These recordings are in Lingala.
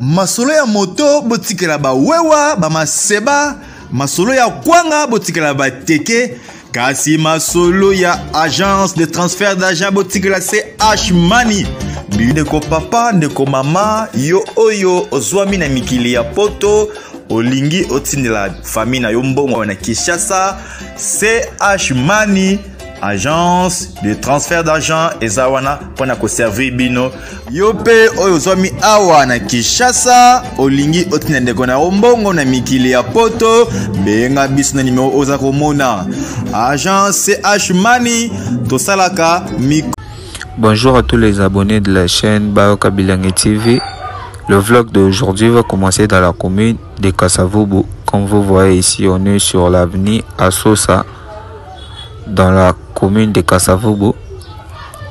Masolo ya moto botikela ba wewa ba maseba, masolo ya kwanga botikela ba teke, kasi masolo ya agence de transfert d'argent botikela CH Money. Ndeko papa, ndeko mama, yo oyo ozwami na mikili ya poto, olingi otindela famille na yo mbongo na Kinshasa, CH Money. Agence de transfert d'argent ezawana pona ko servir bino yope oyo zomi awa na Kinshasa olingi otina ndeko na ombongo na mikili ya poto benga biso na numéro oza komona Agence CH Money tosalaka miko. Bonjour à tous les abonnés de la chaîne Bayoka Bilangi TV. Le vlog d'aujourd'hui va commencer dans la commune de Kasavubu. Comme vous voyez ici, on est sur l'avenue Assosa. Dans la commune de Kasavubu,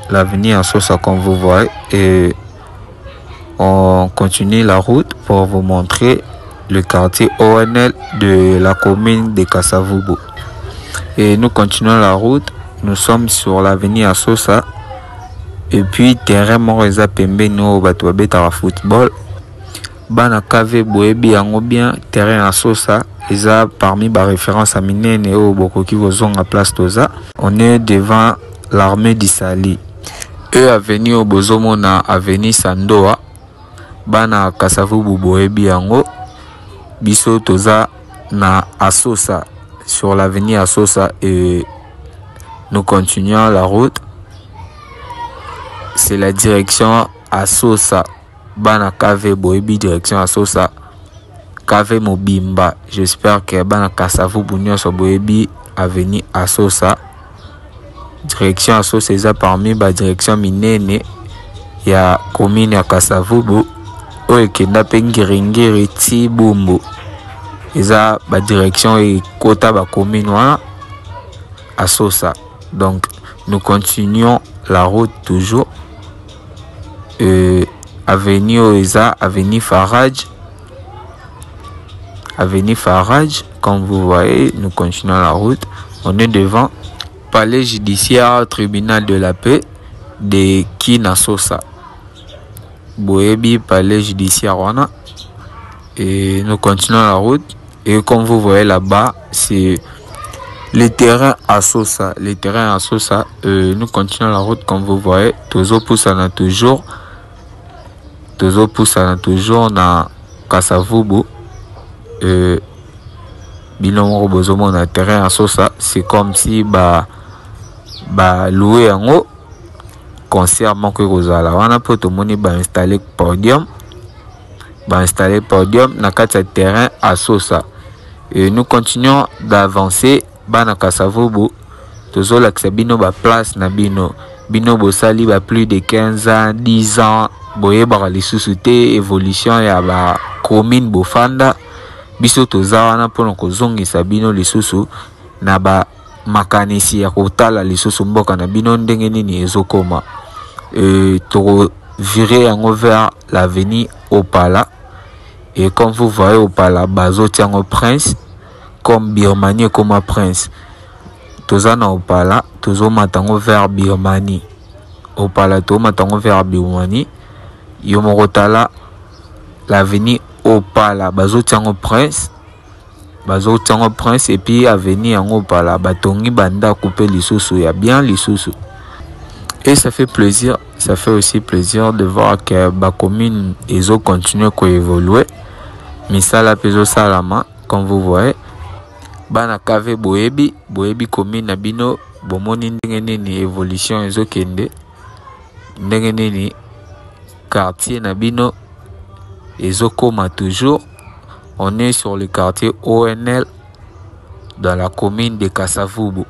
l'avenue Assosa comme vous voyez, et on continue la route pour vous montrer le quartier ONL de la commune de Kasavubu. Et nous continuons la route, nous sommes sur l'avenue Assosa et puis terrain Moreza Pembe no batwabeta football bana kave boebi yango bien terrain Assosa. Eza parmi les références à Minene et au Bokoki Vozonga place Toza. On est devant l'armée d'Isali. Eux avenue au Bozomona avenue Sandoa. Bana Kasavubu Boebi Yango. Biso Toza na Assosa. Sur l'avenue Assosa et nous continuons la route. C'est la direction Assosa. Bana Kave Boebi direction Assosa. Kave Mobimba, j'espère que Bana Kasavubu Nyonso Boebi avenue Assosa. Direction Assosa eza parmi ba direction minene ya commune ya Kasavubu. Oyo kenda pe Ngiringiri Tibumbu. Eza ba direction et kota ba commune wana Assosa. Donc nous continuons la route toujours. Avenue eza avenue Faraj. Avenue Faraj, comme vous voyez, nous continuons la route. On est devant palais judiciaire, tribunal de la paix de Kinasosa. Boebi, palais judiciaire, wana. Et nous continuons la route. Et comme vous voyez là-bas, c'est le terrain Assosa. Le terrain Assosa, nous continuons la route comme vous voyez. Tozo poussana toujours. Tozo poussana toujours dans Kasavubu. Bilan Robozomo na terrain Assosa, c'est comme si ba louer en haut concert manque Rosala. On a poto moni ba installer podium na kati terrain Assosa. Et nous continuons d'avancer bana Kasavubu. Tozo laksa bino ba place na bino bosali ba plus de 15 ans 10 ans boye ba li susute évolution ya ba commune bofanda. Biso toza wana pona kozongisa bino lisusu na ba makanisi ya kotala lisusu mboka na bino ndenge nini ezokoma. To virer yango vers l'avenue Opala. Et comme vous voyez Opala bazo tiango prince comme Birmanie comme prince. Toza na Opala tozo matango vers Birmanie. Opala to matango vers Birmanie. Yomorotala l'avenue Opala bazo tiango prince et puis avenue en Opala batongi banda couper lisusu ya bien lisusu. Et ça fait aussi plaisir de voir que ba commune ezo continue à évoluer. Misala peso salama comme vous voyez. Bana kave boebi commune na bino bomoni ndenge nini évolution ezo kende. Ndenge nini quartier na bino Ezokoma toujours. On est sur le quartier ONL dans la commune de Kasavubu.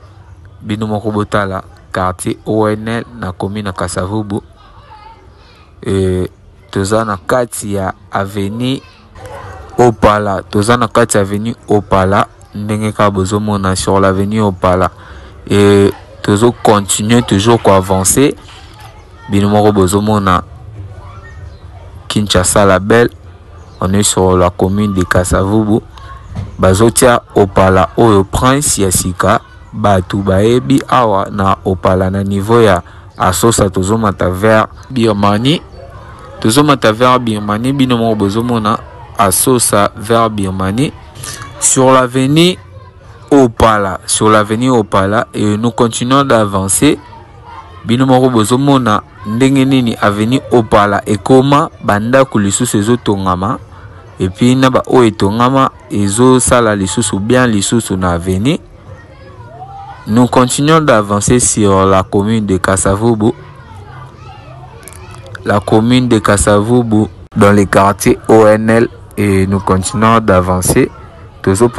Bino Mokobotala, quartier ONL na commune de Kasavubu. Et tozana kati ya avenue Opala. Tozana kati avenue Opala. Ndenge ka bozomona sur l'avenue Opala. Et tozo continue toujours à avancer. Bino Mokobozomona Kinshasa la Belle. On est sur la commune de Kasavubu. Bazotia Opala Oyo Prince Yasika. Batu baebi awa na Opala na niveau ya Assosa tozomata vers Birmanie. tozomata vers Birmanie bino moko bozomona asosa vers Birmanie sur l'avenue Opala, et nous continuons d'avancer bino moko bozomona ndenge nini avenue Opala ekoma bandako lisusu ezotongama et puis na ba o etongama ezosala lisusu bien lisusu na avenue. Nous continuons d'avancer sur la commune de Kasavubu. La commune de Kasavubu dans les quartiers ONL, et nous continuons d'avancer. Toujours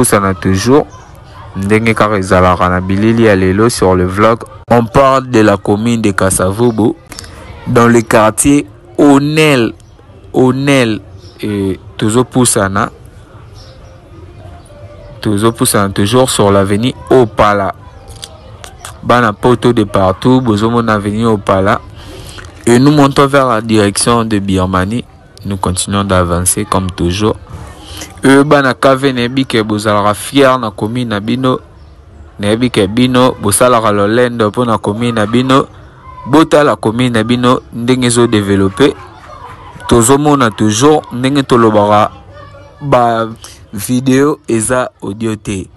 ndenge kaka ezalaka na bilili ya lelo sur le vlog. On parle de la commune de Kasavubu dans les quartiers ONL, et toujours sur l'avenue Opala. Bana poto de partout, bozomon avenue Opala. Et nous montons vers la direction de Birmanie. Nous continuons d'avancer comme toujours. Bana kave nebi ke bozala fier na commune na bino. Nebi ke bino bosala lolendo po na commune na bino. Bota la commune na bino ndenge zo développer. Tozomona toujours ndenge tolobara ba vidéo eza audio te.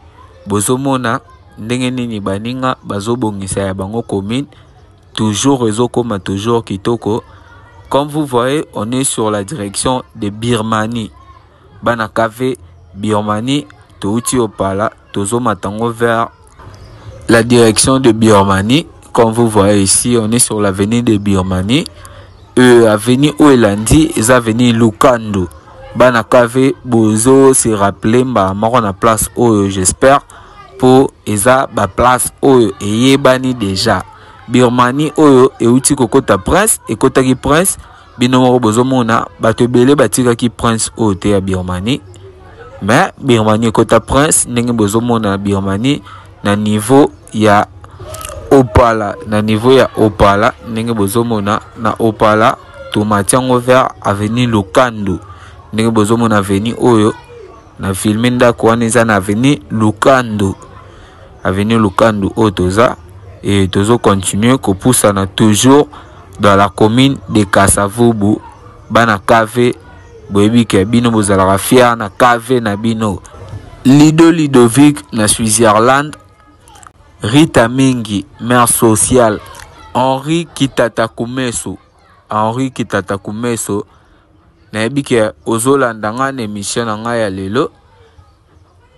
Bozomona ndenge nini baninga bazobongisa ya bango commune. Toujours ezokoma toujours kitoko. Comme vous voyez, on est sur la direction de Birmanie. Bana kave Birmanie, touti Opala, tozo matango vers la direction de Birmanie. Comme vous voyez ici, on est sur l'avenue de Birmanie. Avenue Oelandi, et avenue Lukando. Bana kave bozo se rappeler mba marona place oyo, j'espère pour eza ba place oyo eyebani déjà. Birmanie oyo euti kokota prince ekotaki prince bino moko bozomona bato ebele batikaki prince oyo te ya Birmanie, mais Birmanie ekota prince ndenge bozomona Birmanie na niveau ya Opala, ndenge bozomona na Opala tomatiango vers avenue Lukando, ndenge bozomona avenue oyo na filme ndako wana eza na avenue Lukando oyo toza. Et toujours continuer que poussana toujours dans la commune de Kasavubu. Bana kave boyebi ke bino bozala fier na kave na bino. Lido Ludovic na Switzerland. Rita Mingi, mère sociale. Henri Kitata Kumeso na yebi ke ozolanda nga na émission na nga ya lelo.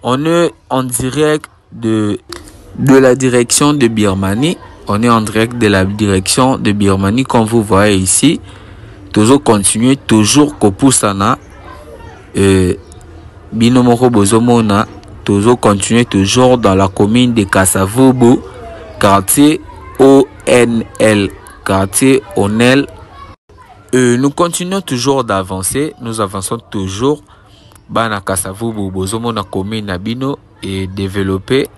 On est en direct de la direction de Birmanie. On est en direct de la direction de Birmanie, comme vous voyez ici. Toujours continuer, toujours kopusana. Binomoko bozomona. Toujours continuer, toujours dans la commune de Kasavubu, quartier ONL. Nous continuons toujours d'avancer. Nous avançons toujours. Bana Kasavubu bozomona commune nabino et développer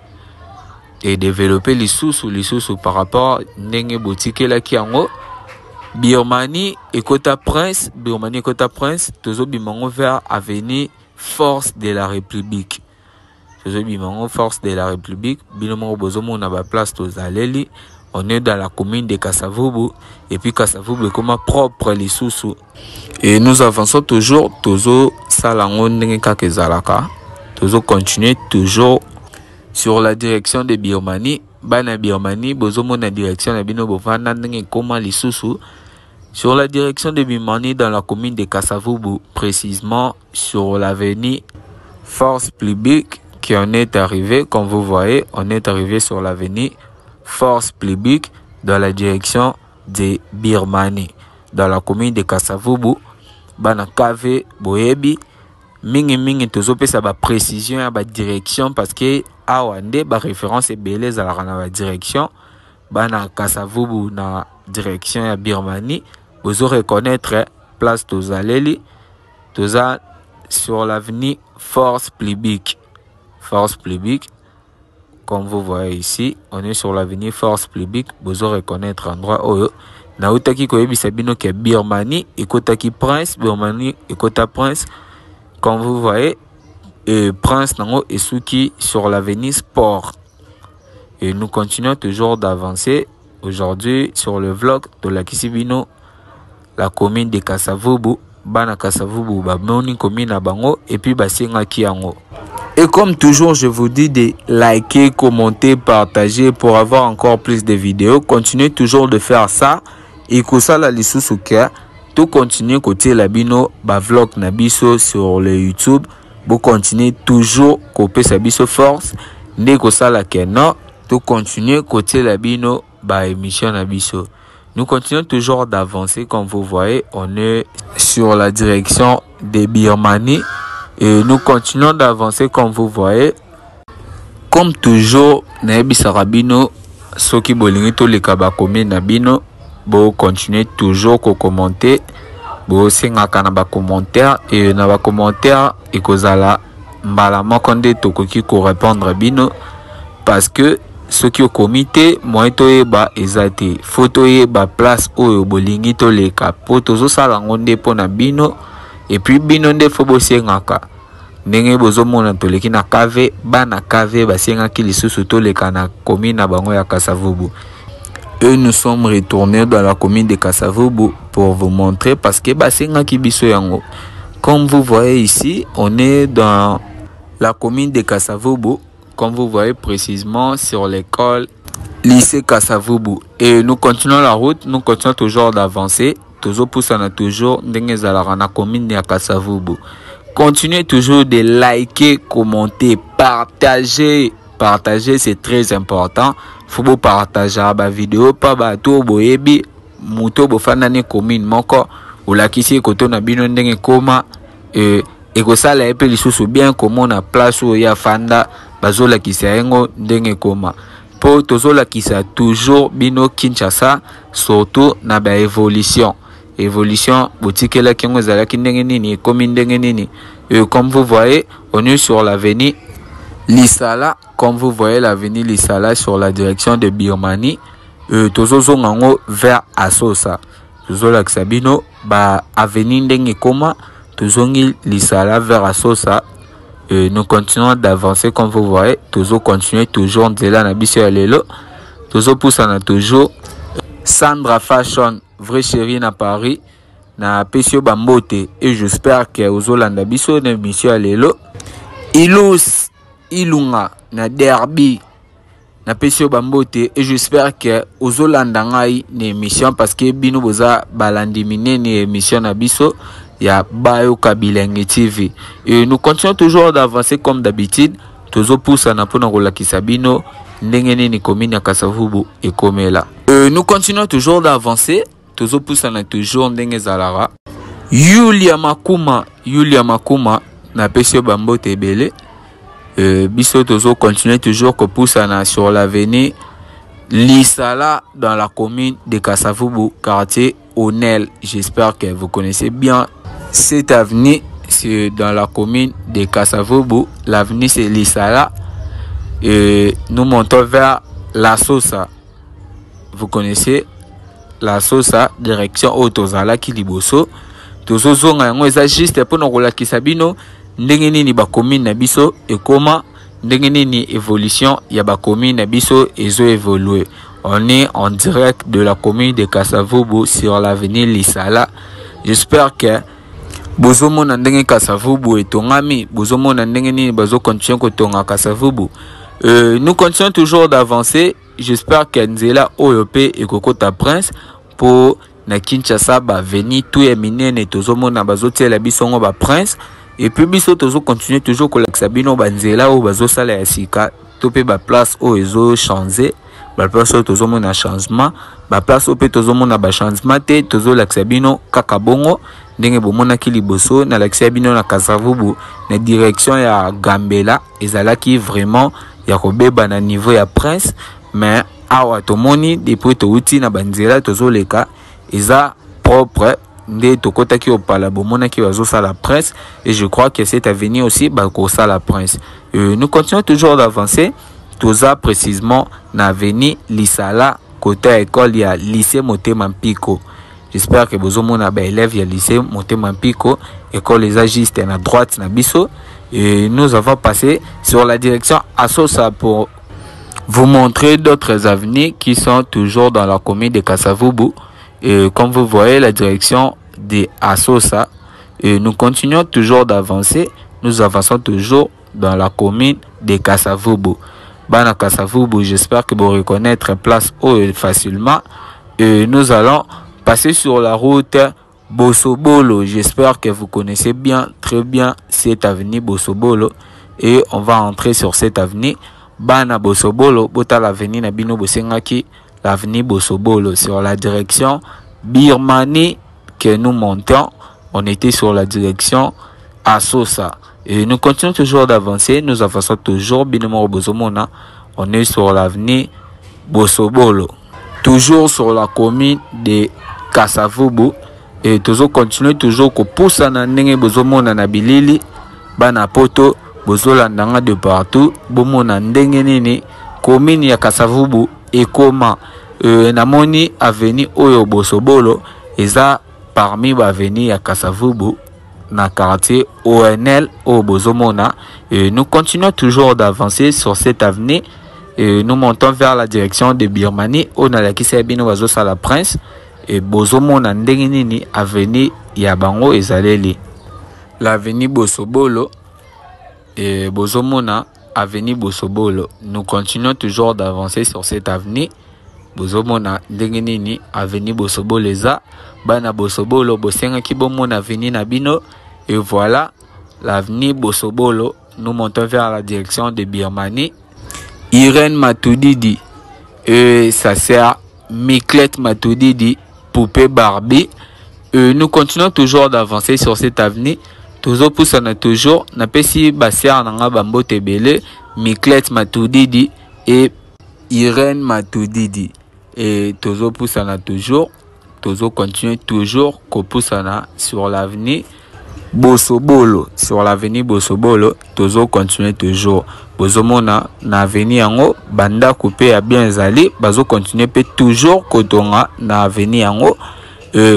les sous par rapport ndenge boutique la kiango. Birmanie ekota prince tozo bimango vers avenue Force de la République. Binomo bozomo na ba place tozaleli. On est dans la commune de Kasavubu et puis Kasavubu est comme propre les sous. Et nous avançons toujours tozo salango ndenge kakezalaka. Tozo continuer toujours sur la direction de Birmanie. Bana Birmanie bozomo na direction na bino bovanda ndenge koma lisusu. Sur la direction de Birmanie dans la commune de Kasavubu, précisément sur l'avenue Force Publique qui en est arrivé. Comme vous voyez, on est arrivé sur l'avenue Force Publique dans la direction de Birmanie dans la commune de Kasavubu. Bana kave boyebi mingi tozopesa ba précision ya ba direction parce que awande ba référence et beleza la na ba direction bana Kasavubu na direction ya Birmanie. Vous reconnaître place tozaleli toza sur l'avenue Force Publique. Comme vous voyez ici, on est sur l'avenue Force Publique. Vous reconnaître endroit oyo na utaki koyebisa bino ke Birmanie ekotaki prince, Birmanie ekota prince. Comme vous voyez, prince nango esuki sur l'avenue Sport. Et nous continuons toujours d'avancer aujourd'hui sur le vlog de la Kisibino la commune de Kasavubu, bana Kasavubu, bamoni commune na bango, et puis basenga kiango. Et comme toujours, je vous dis de liker, commenter, partager pour avoir encore plus de vidéos. Continuez toujours de faire ça. Et que ça la lisusuka, tout continuer côté la bino, ba vlog na biso sur le YouTube. Vous continuez toujours copier sa biso force. Dès que ça la keno, tout continuer côté la bino, ba émission na biso. Nous continuons toujours d'avancer, comme vous voyez, on est sur la direction de Birmanie. Et nous continuons d'avancer comme vous voyez. Comme toujours, Naebi Sarabino, Soki Bolingito le Kabakome Nabino, bo continuez toujours à commenter, bo singaka na ba commentaire et na ba commentaire et kozala mbala makonde tokoki ko répondre bino parce que ce qui au comité moi to eba ezate photo eba place oyo bolingito le kapo tozo sala ngonde pona bino. Et puis bino nde fo bosengaka ndenge bozomona toleki na kave bana kave basengaki lisusu toleka na commune na bango ya Kasavubu. Et nous sommes retournés dans la commune de Kasavubu pour vous montrer parce que basengaki biso yango. Comme vous voyez ici, on est dans la commune de Kasavubu, comme vous voyez précisément sur l'école lycée Kasavubu. Et nous continuons la route, nous continuons toujours d'avancer. Toujours poussana toujours ndenge zalaka na commune ya Kasavubu. Continuez toujours de liker, commenter, partager. Partager, c'est très important. Faut vous partager la vidéo, pas bateau boyebi, muto bofanane commune moko ou la kisi koto na bino ndenge koma et ko sala epe lisusu bien comment na place où ya fanda bazola kisa yango ndenge koma. Po tozola kisa toujours bino Kinshasa surtout na ba évolution. Évolution boutique la kingo zalaki ndenge nini commune ndenge nini. Comme vous voyez, on est sur l'avenue Lisala, comme vous voyez l'avenue Lisala sur la direction de Birmanie. Tozozo ngango vers Asosa. Tozo la Sabino ba avenue ndenge koma tozongi Lisala vers Asosa. Nous continuons d'avancer comme vous voyez. Tozo continuer toujours nzela na biso ya lelo. Tozo poussana toujours Sandra Fashion, vrai chérie na Paris. Na pesio bambote et j'espère que ozolanda biso na émission ya lelo. Ilus Ilunga na derby na pesio bambote et j'espère que ozolanda ngai na émission parce que bino boza balandi minene émission na biso ya Bayoka Bilenge TV. Et nous continuons toujours d'avancer comme d'habitude. Tozo poussa na pona kolakisa bino ndenge nini commune ya Kasavubu ekomela. Nous continuons toujours d'avancer. Tozo poussana toujours ndenge zalara. Yulia Makuma na pesio bambote ebele. Biso tozo continuer toujours que poussana sur l'avenue Lisala dans la commune de Kasavubu, quartier Onel. J'espère que vous connaissez bien cette avenue. C'est dans la commune de Kasavubu. L'avenue c'est Lisala. Nous montons vers la Sosa. Vous connaissez la Sosa, direction Otozala Kiliboso. Tozo zonga yango eza juste pour nous kolakisa bino ndenge nini ba commune na biso ekoma ndenge nini évolution ya ba commune na biso ezo évoluer. On est en direct de la commune de Kasavubu sur l'avenue Lisala. J'espère que bozomona ndenge Kasavubu etongami, bozomona ndenge nini bazo continuer kotonga Kasavubu. Nous continuons toujours d'avancer. J'espère que Nzela OEP et Kokota Prince pour na Kinshasa ba venir tout éminene tozomona bazoti la bisongo ba Prince et puis biso tozo continuer toujours kolakisa bino ba Nzela o bazo sala ya sika topé ba place o ezo changer ba place o tozomona changement ba place o pe tozomona ba changement te tozo lakisa bino kaka bongo ndenge bomona ki liboso na lakisa bino na Kasavubu na direction ya Gambela ezalaki vraiment ya kobeba na niveau ya Prince. Mais awa tomoni depuis touti na banzela tozoleka eza propre nde tokota ki opala bomona ki bazo sala Prince et je crois que cette avenue aussi bako sala Prince. Nous continuons toujours d'avancer. Toza précisément na avenue Lisala côté école ya lycée Motema Mpiko. J'espère que bozomona ba élèves ya lycée Motema Mpiko école les juste na droite na biso. Et nous avons passé sur la direction Asosa pour vous montrer d'autres avenues qui sont toujours dans la commune de Kasavubu. Et comme vous voyez, la direction de Asosa. Et nous continuons toujours d'avancer. Nous avançons toujours dans la commune de Kasavubu. Bana Kasavubu, j'espère que vous reconnaîtrez place facilement. Et nous allons passer sur la route Bosobolo. J'espère que vous connaissez bien, très bien cette avenue Bosobolo. Et on va entrer sur cette avenue. Bana Bosobolo, bota l'avenue Nabino Bosengaki, l'avenue Bosobolo, sur la direction Birmanie que nous montons. On était sur la direction Asosa. Et nous continuons toujours d'avancer. Nous avançons toujours. Binomoro Bozomona. On est sur l'avenue Bosobolo. Toujours sur la commune de Kasavubu. Et toujours continuer toujours ko poussa na ndenge bozomona na bilili bana poto bozolandanga de partout bomona ndenge nini commune ya Kasavubu ekoma namoni avenue oyo Bosobolo eza parmi ba avenue ya Kasavubu na quartier ONL au bozomona. Et nous continuons toujours d'avancer sur cette avenue. Et nous montons vers la direction de Birmanie on a la kisabino bazo sala Prince. Et bozomona ndenge nini avenue ya bango ezaleli l'avenue Bosobolo et bozomona avenue Bosobolo. Nous continuons toujours d'avancer sur cette avenue. Bozomona ndenge nini avenue Bosobolo eza bana Bosobolo bosenga ki bomona avenue nabino. Et voilà l'avenue Bosobolo. Nous montons vers la direction de Birmanie. Irène Matoudidi et sa sœur Miklet Matoudidi Poupée Barbie. Nous continuons toujours d'avancer sur cette avenue. Toujours poussana toujours. Napesi Basia Nanga Bambo Tebele, Miklet Matoudidi et Irène Matoudidi. Et toujours poussana toujours. Toujours continuer toujours ko poussana sur l'avenue Bosobolo. Sur l'avenue Bosobolo. Toujours continuer toujours. Bozomona na avenue yango banda coupé à bien zali bazo continuer pe toujours kotonga na avenue yango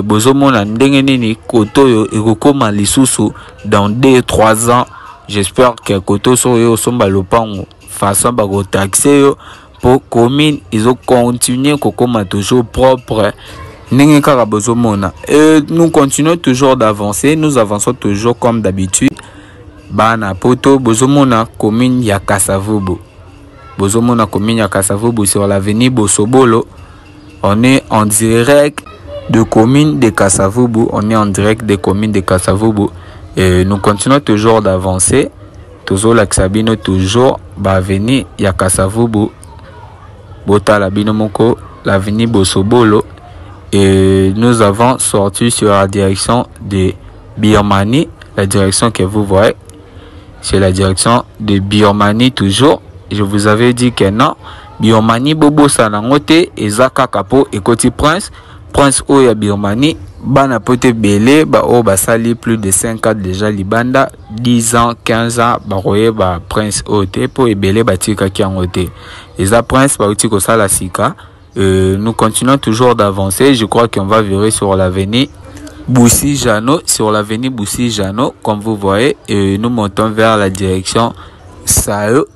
bozomona ndenge nini koto yo ekokoma lisusu dans 2-3 ans. J'espère que koto so yo somba lopango façon ba ko taxer yo pour commune ils ont continué kokoma toujours propre ndenge kaka bozomona. Et nous continuons toujours d'avancer, nous avançons toujours comme d'habitude. Bana poto bozomona commune ya Kasavubu. Bozomona commune ya Kasavubu sur l'avenue Bosobolo. On est en direct de commune de Kasavubu. On est en direct des communes de Kasavubu. Et nous continuons toujours d'avancer. Toujours la Xabino toujours avenue ya Kasavubu. Bota la binomoko l'avenue Bosobolo. Et nous avons sorti sur la direction de Birmanie. La direction que vous voyez. C'est la direction de Birmanie toujours. Je vous avais dit que non. Birmanie bobo sanangote ezaka kapo ekoti Prince. Prince oya Birmanie. Bana pote belé ba o basali plus de 5 ans déjà libanda. 10 ans, 15 ans baroye ba Prince ote po ebele batika ki angote. Eza Prince ba uti ko sala sika. Nous continuons toujours d'avancer. Je crois qu'on va virer sur l'avenue Boussi Jano, sur l'avenue Boussi Jano, comme vous voyez, et nous montons vers la direction Sao.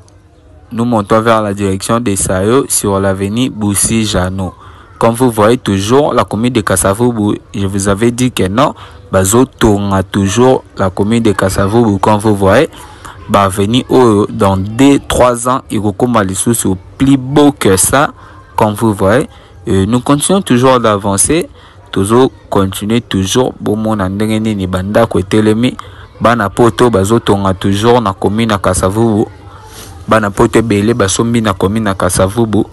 Nous montons vers la direction de Sao sur l'avenue Boussi Jano. Comme vous voyez toujours, la commune de Kasavubu, je vous avais dit que non, bazo tourne toujours la commune de Kasavubu, comme vous voyez, bah venir dans 2-3 ans, il recommence les sous plus beau que ça, comme vous voyez. Nous continuons toujours d'avancer. Toujours continuer toujours bon mon ndenge ni banda ko telemi bana poto bazo tonga toujours na commune na Kasavubu bana poto belé basombi na commune na Kasavubu.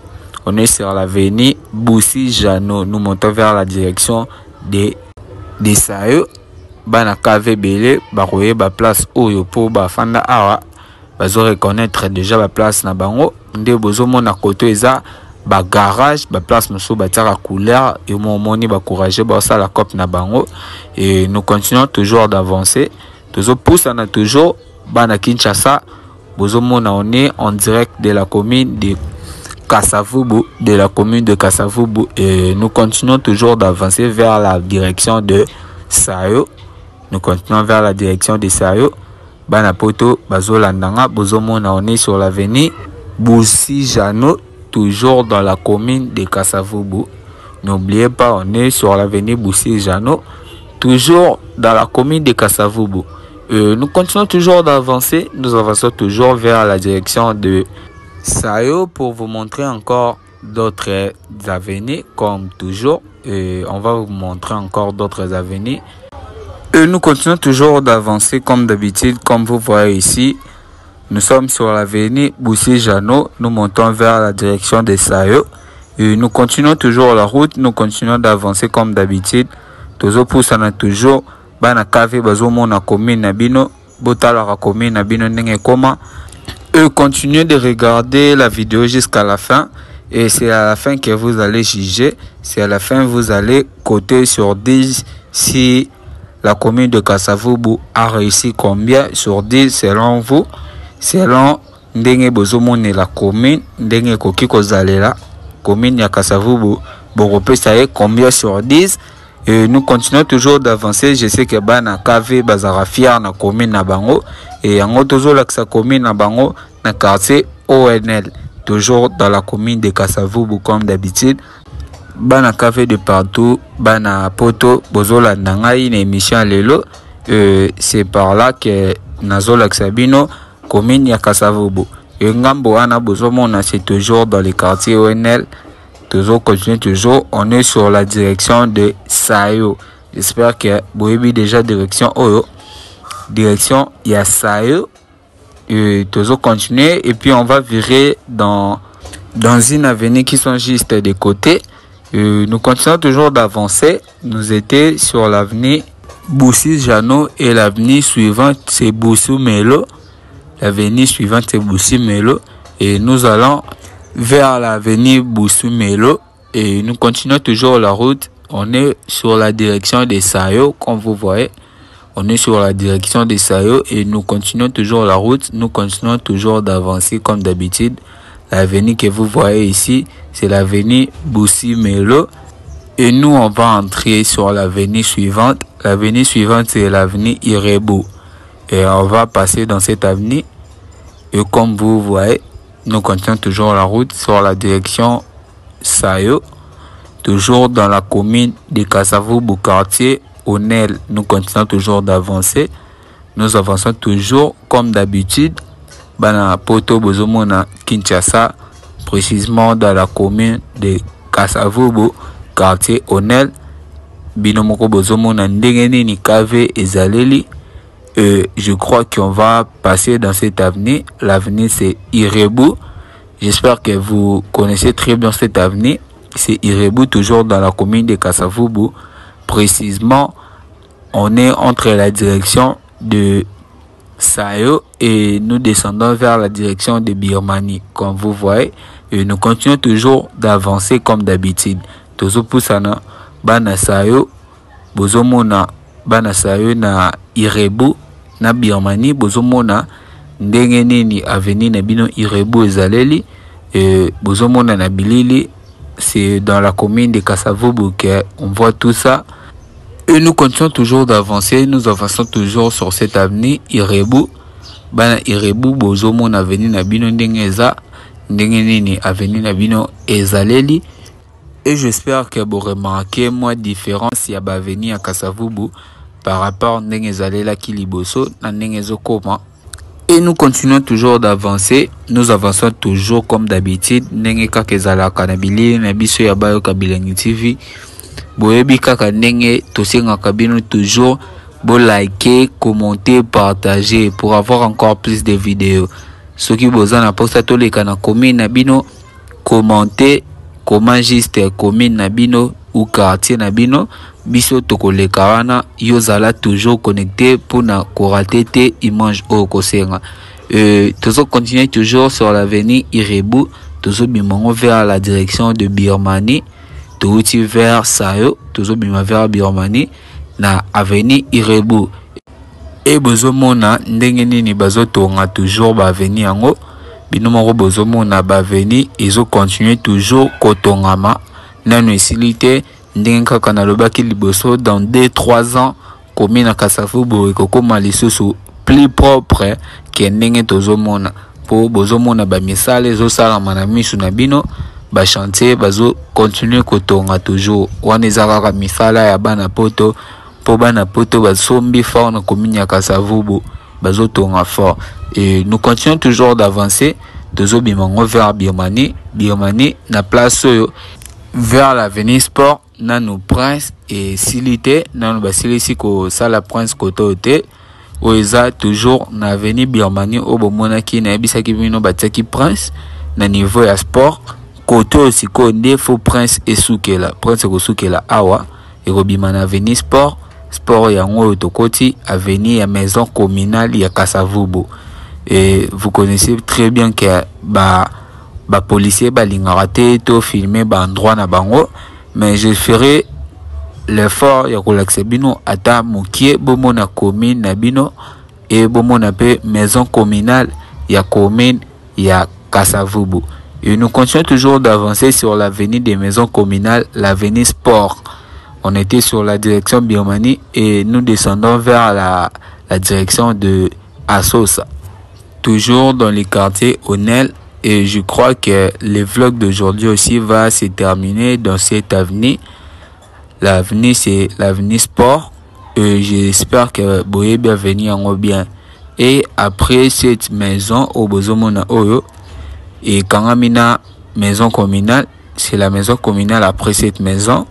On est sur l'avenue Boussi Jano. Nous montons vers la direction de Sao. Bana kave belé baroye ba place oyo po ba fanda awa bazo reconnaître déjà ba place na bango nde bozo mona koto eza ba garage ba place moso ba tara couleur et moni ba courager ba ça la cop na bango. Et nous continuons toujours d'avancer toujours poussa na toujours bana Kinshasa bozo mona on est en direct de la commune de Kasavubu, de la commune de Kasavubu. Et nous continuons toujours d'avancer vers la direction de Sao. Nous continuons vers la direction de Sao. Bana poto bazolandanga bozo mona on est sur l'avenue Boussi Jano, toujours dans la commune de Kasavubu. N'oubliez pas, on est sur l'avenue Boussi Jano, toujours dans la commune de Kasavubu. Nous continuons toujours d'avancer, nous avançons toujours vers la direction de Sayo pour vous montrer encore d'autres avenues comme toujours. On va vous montrer encore d'autres avenues. Nous continuons toujours d'avancer comme d'habitude, comme vous voyez ici. Nous sommes sur l'avenue Boussi Jano, nous montons vers la direction de Sayo. Nous continuons toujours la route, nous continuons d'avancer comme d'habitude. Toujours poussana toujours. Bana kave bazomo na commune na bino botala la commune na bino ndenge koma. Continuez de regarder la vidéo jusqu'à la fin et c'est à la fin que vous allez juger. C'est à la fin vous allez coter sur 10 si la commune de Kasavubu a réussi combien sur 10 selon vous, selon ndenge bozomo ne la commune ndenge koki kozalela commune ya Kasavubu bopesa combien sur 10. Nous continuons toujours d'avancer. Je sais que bana kave bazara fier na commune na bango et en toujours la commune na bango na quartier ONL, toujours dans la commune de Kasavubu comme d'habitude. Bana kave de partout, bana poto bozola nangai na émission lelo. C'est par là que nazola Sabino commune ya Kasavubu. Et ngambo ana bozomona c'est toujours dans les quartiers ONL. Toujours continuer toujours, on est sur la direction de Sayo. J'espère que vous avez déjà direction Oyo. Direction ya Sayo. Toujours continuer et puis on va virer dans une avenue qui sont juste des côtés. Nous continuons toujours d'avancer. Nous étions sur l'avenue Boussi Jano et l'avenue suivante c'est Boussi Melo. L'avenue suivante c'est Boussi Melo et nous allons vers l'avenue Boussi Melo et nous continuons toujours la route. On est sur la direction de Sayo, comme vous voyez. On est sur la direction de Sayo et nous continuons toujours la route. Nous continuons toujours d'avancer comme d'habitude. L'avenue que vous voyez ici, c'est l'avenue Boussi Melo. Et nous, on va entrer sur l'avenue suivante. L'avenue suivante, c'est l'avenue Irebu. Et on va passer dans cette avenue. Et comme vous voyez, nous continuons toujours la route sur la direction Sayo, toujours dans la commune de Kasavubu, quartier Onel. Nous continuons toujours d'avancer. Nous avançons toujours comme d'habitude. Bana poto bozomona Kinshasa, précisément dans la commune de Kasavubu, quartier Onel. Binomoko bozomona ndenge ni kave ezaleli. Je crois qu'on va passer dans cette avenue. L'avenue c'est Irebu. J'espère que vous connaissez très bien cette avenue. C'est Irebu, toujours dans la commune de Kasavubu. Précisément, on est entre la direction de Sayo et nous descendons vers la direction de Birmanie. Comme vous voyez, et nous continuons toujours d'avancer comme d'habitude. Toujours poussana bana Sayo, bozomona bana Sayo na Irebu na Birmanie bozomona ndenge nini avenue na bino Irebu ezaleli bozomona na bilili. C'est dans la commune de Kasavubu que on voit tout ça. Et nous continuons toujours d'avancer. Nous avançons toujours sur cette avenue Irebu. Bana Irebu bozomona avenue na bino ndenge eza ndenge nini avenue na bino ezaleli. Et j'espère que vous remarquez moi différence ya ba avenue à Kasavubu par rapport à ndenge zalela kiliboso na ndenge zokoma. Et nous continuons toujours d'avancer. Nous avançons toujours comme d'habitude. Ndenge kaka ezalaka na bilili na biso ya Bayoka Bilengi TV. Boyebi kaka ndenge tosengaka bino toujours bo liker, commenter, partager pour avoir encore plus de vidéos. Soki boza na posta toleka na commune na bino, commenter comment juste commune na bino ou quartier na bino. Biso tokoleka wana yozala toujours connecté pour na korater te image au kosenga. Toujours continuer toujours sur l'avenue Irebu, toujours bimango vers la direction de Birmanie, touti vers Sayo, toujours bima vers Birmanie na avenue Irebu. Et bozomona ndenge nini bazotonga toujours ba avenue yango. Binomoko bozomona ba avenue ezo continuer toujours kotongama nano esilite. Ndenge kaka nalobaki liboso dans 2-3 ans commune na Kasavubu ekokoma lisusu plus propre que ndenge tozomona po bozomona ba misala ezosalama na misu na bino ba chantier bazo continuer kotonga toujours wana ezaka misala ya bana poto po bana poto basombi fort na commune ya Kasavubu bazo tonga fort et nous continuons toujours d'avancer tozo bimango vers Biomani na place oyo vers l'avenue Sport nanu Prince et Silité nanu basilisi ko sala Prince kotote oeza toujours na avenue Biomani obomonaki na ebisaki bino batiaki Prince na niveau ya Sport koto aussi ko ndefo Prince esukela Prince kosukela awa ekobima na avenue Sport yango tokoti avenue ya maison communale ya Kasavubu. Et vous connaissez très bien que ba policier balingara to filmer ba endroit na bango, mais je ferai l'effort ya kolakse bino ata mokie bomo na commune na bino et bomo na pe maison communale ya commune ya Kasavubu. Et nous continuons toujours d'avancer sur l'avenue des maisons communales, l'avenue Sport. On était sur la direction Biomani et nous descendons vers la direction de Assosa. Toujours dans les quartiers Onel, et je crois que le vlog d'aujourd'hui aussi va se terminer dans cette avenue. L'avenue c'est l'avenue Sport et j'espère que Boye bien venir en bien. Et après cette maison au Bozomona Oyo et Kangamina maison communale, c'est la maison communale après cette maison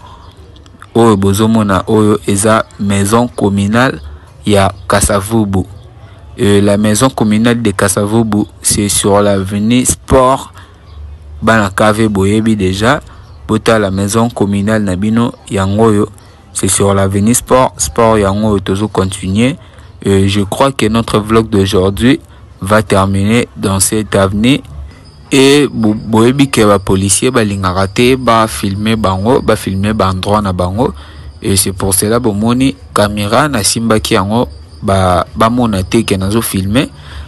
Oyo Bozomona Oyo eza maison communale ya Kasavubu. La maison communale de Kasavubu, c'est sur l'avenue Sport. Banakave Boyebi déjà. Bota la maison communale Nabino Yangoyo. C'est sur l'avenue Sport. Sport Yangoyo toujours continuer. Je crois que notre vlog d'aujourd'hui va terminer dans cette avenue. Et Boyebi que va policier balingarate ba filmer bango, ba filmer bandroit na bango. Et c'est pour cela bomoni caméra na simbaki yango. Ba monate que nazo filmer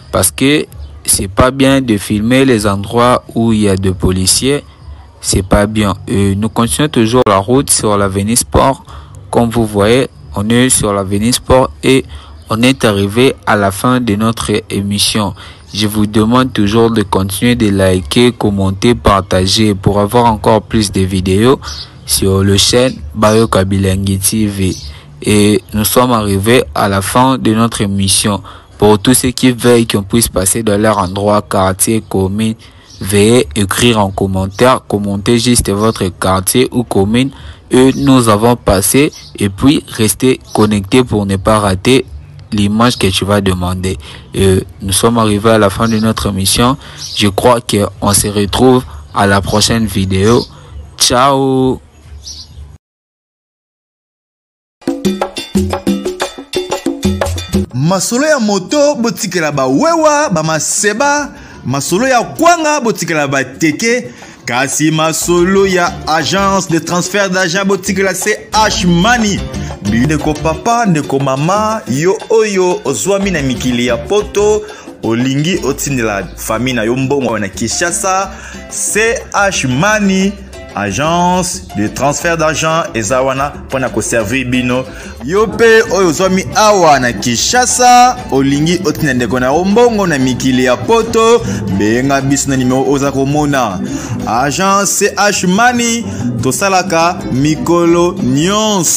parce que c'est pas bien de filmer les endroits où il y a de policiers, c'est pas bien. Nous continuons toujours la route sur l'avenue Sport. Comme vous voyez, on est sur l'avenue Sport et on est arrivé à la fin de notre émission. Je vous demande toujours de continuer de liker, commenter, partager pour avoir encore plus de vidéos sur le chaîne Bayo Kabilangi TV. Et nous sommes arrivés à la fin de notre émission. Pour tous ceux qui veulent qu'on puisse passer dans leur endroit, quartier, commune, veuillez écrire en commentaire, commentez juste votre quartier ou commune et nous avons passé et puis restez connectés pour ne pas rater l'image que tu vas demander. Nous sommes arrivés à la fin de notre émission. Je crois qu'on se retrouve à la prochaine vidéo. Ciao. Masolo ya moto botikela ba wewa ba maseba, masolo ya kwanga botikela ba teke, kasi masolo ya agence de transfert d'argent botikela CH Money. Ndeko papa, ndeko mama, yo oyo ozwami na mikili ya poto, olingi otindela famille na yo mbongo na Kinshasa, CH Money. Agence de transfert d'argent ezawana pona ko servir bino yope oyo zomi awa na Kinshasa olingi otina ndeko na ombongo na mikili ya poto benga biso na numéro oza komona agence CH Money tosalaka mikolo nyonso.